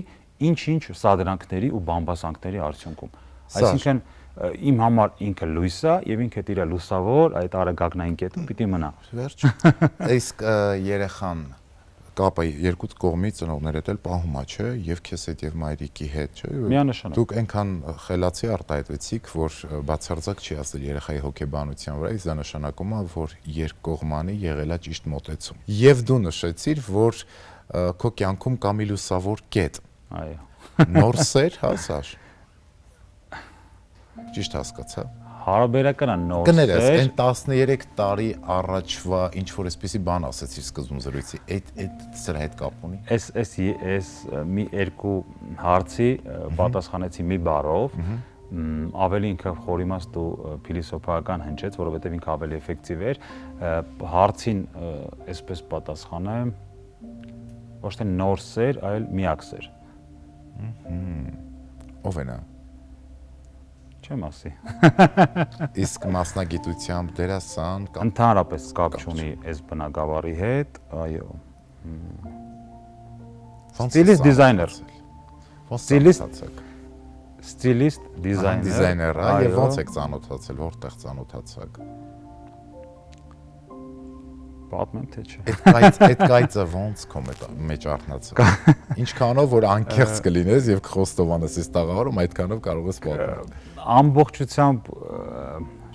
ինչ-ինչ սադրանքների ու բամբասանքների արդյունքում։ Այսինքն իմ համար ինքը լույս է եւ ինքը իր լուսավոր այդ արագագնային կետը պիտի մնա։ Վերջ։ Իսկ երեխան կապը երկու կողմից ծնողներ հետ էլ պահում է, չէ, եւ քեզ հետ եւ մայրիկի հետ, չէ։ Միանշանակ։ Դուք այնքան խելացի արտահայտվեցիք, որ բացարձակ չի ասել երեխայի հոգեբանության վրա, իսկ դա նշանակում է, որ երկկողմանի եղել է ճիշտ մոտեցում։ Եվ դու նշեցիր, որ քո կյանքում կա մի լուսավոր կետ։ Այո։ Նոր սեր, հա, Սաշ։ Ճիշտ հասկացա։ Հարաբերական է նոր սեր։ Կներես, այն 13 տարի առաջվա ինչ որ էսպիսի բան ասեցի սկզբում զրույցի, այդ սրա հետ կապ ունի։ Այս մի երկու հարցի պատասխանեցի մի բառով, ավելի ինքը խորիմաստ ու փիլիսոփայական հնչեց, որովհետև ինքը ավելի էֆեկտիվ էր, հարցին այսպես պատասխանեմ, ոչ թե նոր սեր, այլ միակ սեր։ Ով է նա։ Չեմ ասի։ Իսկ մասնագիտությամբ դերասան կամ Ընդհանրապես կապ չունի այս բնագավառի հետ, այո։ Ստիլիստ դիզայներ։ Ստիլիստ դիզայներ, այո, ո՞նց եք ծանոթացել, որտեղ ծանոթացաք։ Պատմեմ թե չէ։ Այդ կայծը ոնց քո մեջ արտնացել։ Ինչքանով որ անկեղծ կլինես եւ կխոստովանես այս տաղավարում, այդքանով կարող ես պատմել։ Ամբողջությամբ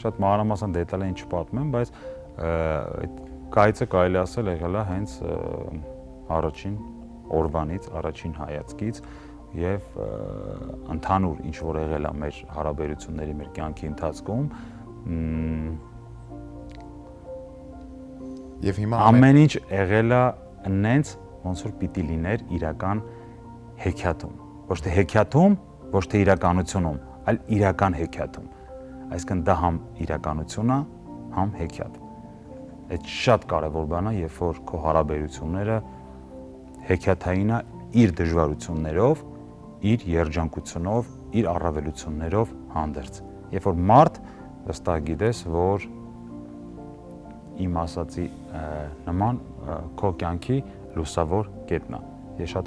շատ մանրամասն դետալային չպատմեմ, բայց Այդ կայծը կարելի ասել եղել է հենց առաջին օրվանից, առաջին հայացքից եւ ընդհանուր ինչ որ եղել է մեր հարաբերությունների, մեր կյանքի ընթացքում Եվ հիմա ամեն ինչ եղել է նենց ոնց որ պիտի լիներ իրական հեքիաթում, ոչ թե հեքիաթում, ոչ թե իրականությունում, այլ իրական հեքիաթում։ Այսինքն դա համ իրականություն է, համ հեքիաթ։ Այդ շատ կարևոր բան է, երբ որ քո հարաբերությունները հեքիաթային է իր դժվարություններով, իր երջանկությունով, իր առավելություններով հանդերձ։ Երբ որ մարդ վստահ գիտես, որ իմ ասացի նման քո կյանքի լուսավոր կետն է։ Ես շատ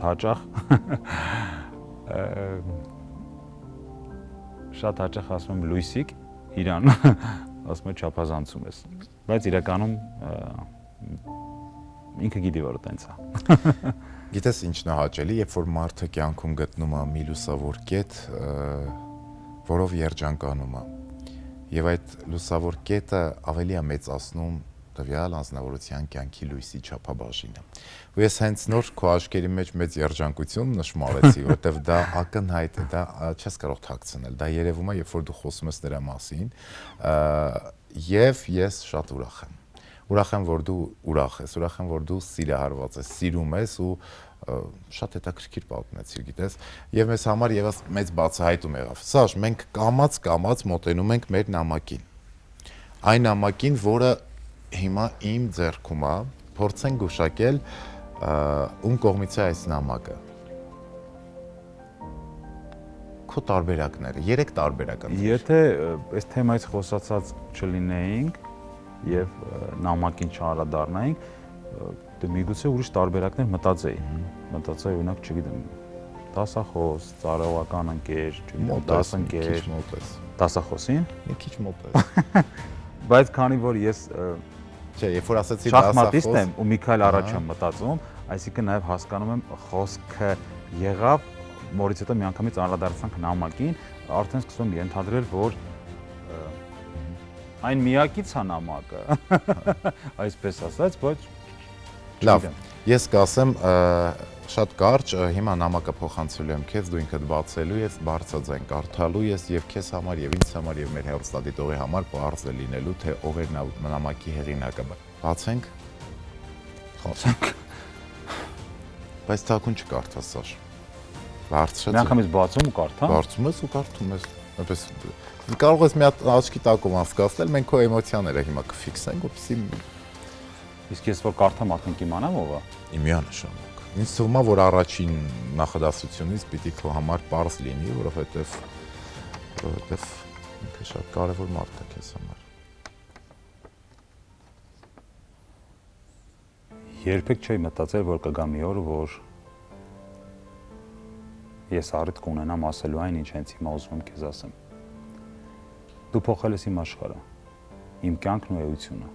հաճախ ասում եմ լույսիկ իրան, ասում եմ չափազանցում ես, բայց իրականում ինքը գիտի որ տենց է։ Գիտես ինչն է հաճելի, երբ որ մարդը կյանքում գտնում է մի լուսավոր կետ, որով երջանկանում է։ Եվ այդ լուսավոր կետը ավելի է մեծացնում տվյալ անձնավորության կյանքի լույսի չափաբաժինը։ Ու ես հենց նոր քո աչքերի մեջ մեծ երջանկություն նշմարեցի, որովհետև դա ակնհայտ է, դա չես կարող թաքցնել։ Դա երևում է, երբ որ դու խոսում ես նրա մասին, եւ ես շատ ուրախ եմ։ Ուրախ եմ, որ դու ուրախ ես, ուրախ եմ, որ դու սիրահարված ես, սիրում ես ու շատ հետաքրքիր պատմեցիր, գիտես, եւ մեզ համար եւս մեծ բացահայտում եղավ։ Սաշ, մենք կամած մոտենում ենք մեր նամակին։ Այն նամակին, որը հիմա իմ ձեռքում է, փորձենք գուշակել ում կողմից է այս նամակը։ Քո տարբերակները, 3 տարբերակ ընտրիր։ Եթե այս թեմայից խոսացած չլինեինք եւ նամակին չանդրադառնայինք, դե միգուցե ուրիշ տարբերակներ մտածեի, օրինակ, չգիտեմ, դասախոս, ծառայողական ընկեր, չգիտեմ, դասընկեր, դասախոսին, մի քիչ մոտ է։ Բայց քանի որ ես չէ, երբ որ ասացի շախմատիստ եմ ու մի քայլ առաջ եմ մտածում, այսինքն նաև հասկանում եմ խոսքը եղավ, որից հետո միանգամից անդրադարձանք նամակին, արդեն սկսում եմ ենթադրել, որ այն միակից է նամակը, այսպես ասած, բայց լավ, ես կասեմ շատ կարճ, հիմա նամակը փոխանցելու եմ քեզ, դու ինքդ բացելու ես, բարձրաձայն կարդալու ես եւ քեզ համար եւ ինձ համար եւ մեր հեռուստադիտողի համար բարձր է լինելու, թե ով է նամակի հեղինակը։ Բացենք։ Խոսենք։ Բայց թաքուն չկարդաս, Սաշ։ Բարձրացի։ Միանգամից բացում ու կարդամ։ Բարձում ես ու կարդում ես։ Այնպես կարող ես մի հատ աչքի տակով անցկացնել, մենք քո էմոցիաները հիմա կֆիքսենք, որպեսզի Իսկ ես որ կարդամ արդեն կիմանամ ով է։ Իմյանշանակ։ Ինձ թվում է, որ առաջին նախադասությունից պիտի քո համար պարզ լինի, որովհետև ինքը շատ կարևոր մարդ է քեզ համար։ Երբեք չէի մտածել, որ կգա մի օր, որ ես առիթ կունենամ ասելու այն, ինչ հենց հիմա ուզում եմ քեզ ասեմ։ Դու փոխել ես իմ աշխարհը, իմ կյանքն ու էությունը։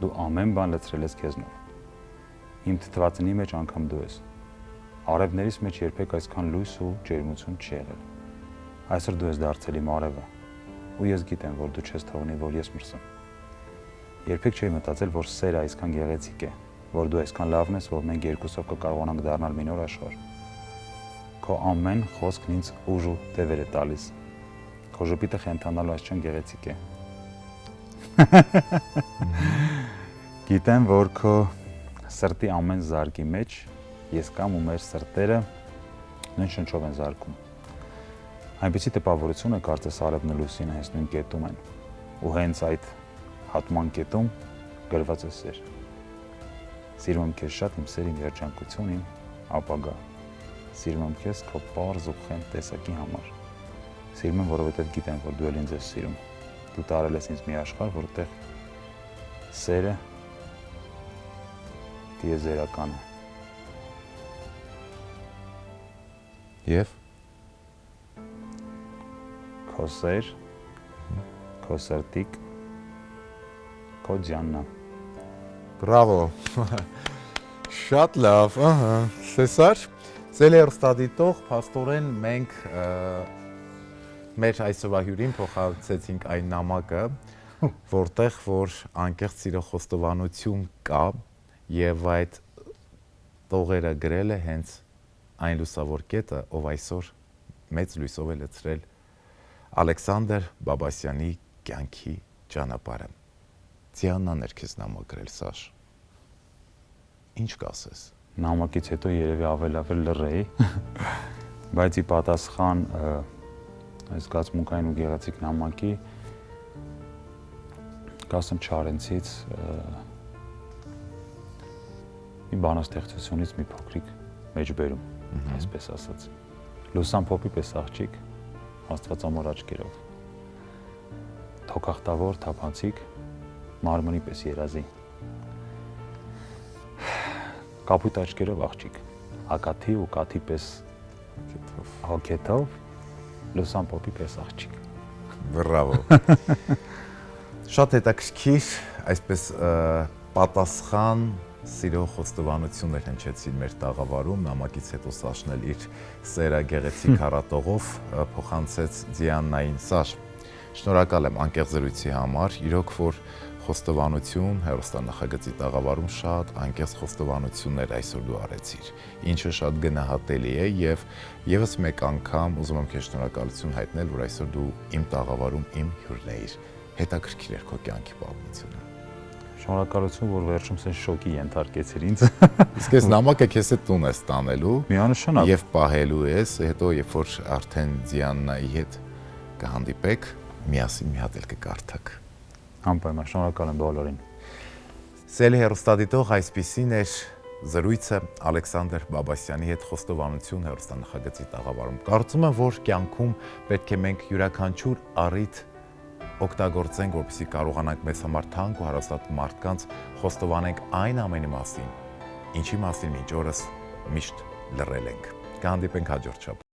Դու ամեն բան լցրել ես քեզնով։ Իմ թթվածնի մեջ անգամ դու ես։ Արևներից մեջ երբեք այսքան լույս ու ջերմություն չի եղել։ Այսօր դու ես դարձել իմ արևը, ու ես գիտեմ, որ դու չես թողնի, որ ես մրսեմ։ Երբեք չէի մտածել, որ սերը այսքան գեղեցիկ է, որ դու այսքան լավն ես, որ մենք երկուսով կկարողանանք դառնալ մի նոր աշխարհ։ Քո ամեն խոսքն ինձ ուժ ու դևեր է տալիս։ Քո ժպիտը խենթանալու այսքան գեղեցիկ է։ Գիտեմ, որ քո սրտի ամեն զարկի մեջ ես կամ ու մեր սրտերը նույն շնչով են զարկում։ Այնպիսի տպավորություն է, կարծես արևն ու լույսինը հենց նույն կետում են, ու հենց այդ հատման կետում գրված է սեր։ Սիրում եմ քեզ շատ, իմ սեր, իմ երջանկություն, իմ ապագա։ Սիրում եմ քեզ քո պարզ ու խենթ տեսակի համար։ Սիրում եմ, որովհետև գիտեմ, որ դու էլ ինձ ես սիրում։ Դու տարել ես ինձ մի աշխարհ, որտեղ սերը դիեզերական է։ Եվ քո սեր, քո սրտիկ, քո ջաննա։ Բրավո։ Շատ լավ, Սեսար, ծելի հեռուստադիտող, փաստորեն մենք մեր այսօրվա հյուրին փոխանցեցինք այն նամակը, որտեղ որ անկեղծ սիրո խոստովանություն կա եւ այդ տողերը գրել է հենց այն լուսավոր կետը, ով այսօր մեծ լույսով է լցրել Ալեքսանդր Բաբասյանի կյանքի ճանապարհը։ Ձիաննան էր քեզ նամակ գրել, Սաշ։ Ինչ կասես։ Նամակից հետո երևի ավելի լռեի, բայց ի պատասխան այս զգացմունքային ու գեղեցիկ նամակի կասեմ Չարենցից մի բանաստեղծությունից մի փոքրիկ մեջբերում, այսպես ասած։ Լուսան փոփի պես աղջիկ, աստվածամոր աչքերով, թոքախտավոր, թափանցիկ, մարմնի պես երազի, կապույտ աչքերով աղջիկ, ակաթի ու կաթի պես հոգեթով, լուսան փոփի պես աղջիկ։ Բրավո։ Շատ հետաքրքիր, այսպես պատասխան սիրո խոստովանություններ հնչեցին մեր տաղավարում, նամակից հետո Սաշն էլ իր սերը գեղեցիկ հառատողով փոխանցեց Ձիաննային։ Սաշ, շնորհակալ եմ անկեղծ զրույցի համար, իրոք որ խոստովանություն հեռուստանախագծի տաղավարում շատ անկեղծ խոստովանություններ այսօր դու արեցիր, ինչը շատ գնահատելի է եւ եւս մեկ անգամ ուզում եմ քեզ շնորհակալություն հայտնել, որ այսօր դու իմ տաղավարում իմ հյուրն էիր։ Հետաքրքիր էր քո կյանքի պատմությունը։ Շնորհակալություն, որ վերջում սեն շոկի ենթարկեցիր ինձ։ Իսկ այս նամակը քեզ հետ տուն ես տանելու Միանշանակ։ եւ պահելու ես, հետո երբ որ արդեն Ձիաննայի հետ կհանդիպեք, միասին մի հատ էլ կկարդաք։ Անպայման շնորհակալ եմ բոլորին։ Սելի հեռուստադիտող, այսպիսին էր զրույցը Ալեքսանդր Բաբասյանի հետ խոստովանություն հեռուստանախագծի տաղավարում։ Կարծում եմ, որ կյանքում պետք է մենք յուրաքանչյուր առիթ օգտագործենք, որպեսզի կարողանանք մեզ համար թանկ ու հարազատ մարդկանց խոստովանենք այն ամենի մասին, ինչի մասին մինչ օրս միշտ լռել ենք։ Կհանդիպենք հաջորդ շաբաթ։